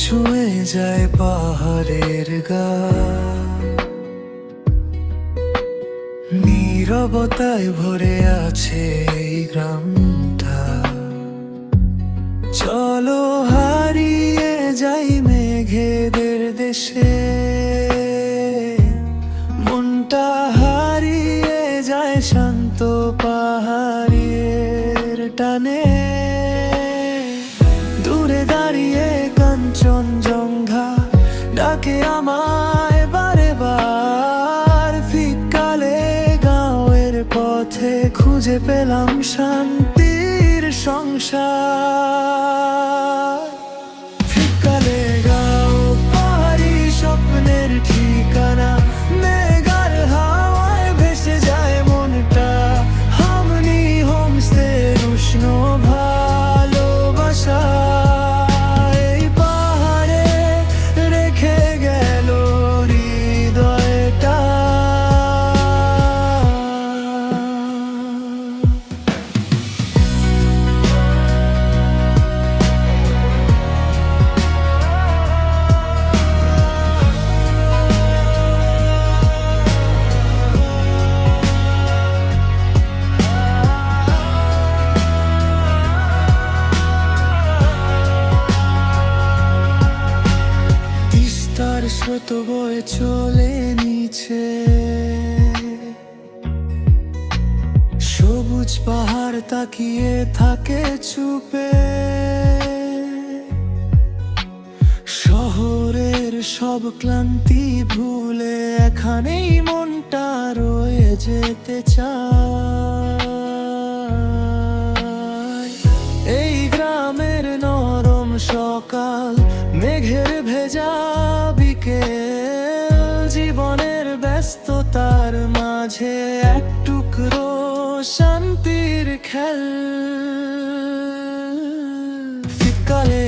ছুঁয়ে যায় পাহাড়ের গা, নীরবতায় ভরে আছে এই গ্রামটা। চলো হারিয়ে যাই মেঘেদের দেশে, মনটা হারিয়ে যায় শান্ত পাহাড়ের টানে। দূরে দাঁড়িয়ে কাঞ্চনজঙ্ঘা ডাকে আমায় বারে বার, ফিকালে গাঁয়ের পথে খুঁজে পেলাম শান্তির সংসার। ফিকালে গাঁও পাহাড়ি স্বপ্নের ঠিকানা, মেঘার হাওয়ায় ভেসে যায় মনটা। হামনি হোমস্টে উষ্ণ ভালোবাসা এই পাহাড়ে রেখে গেল হৃদয়টা। তিস্তার স্রোত বয়ে চলে নিচে, সবুজ পাহাড় তাকিয়ে থাকে চুপে। শহরের সব ক্লান্তি ভুলে এখানেই মনটা রয়ে যেতে চায়। এই গ্রামের নরম সকাল, মেঘের ভেজা বিকেল, জীবনের ব্যস্ততার মাঝে এক টুকরো শান্তির খেল। ফিকালে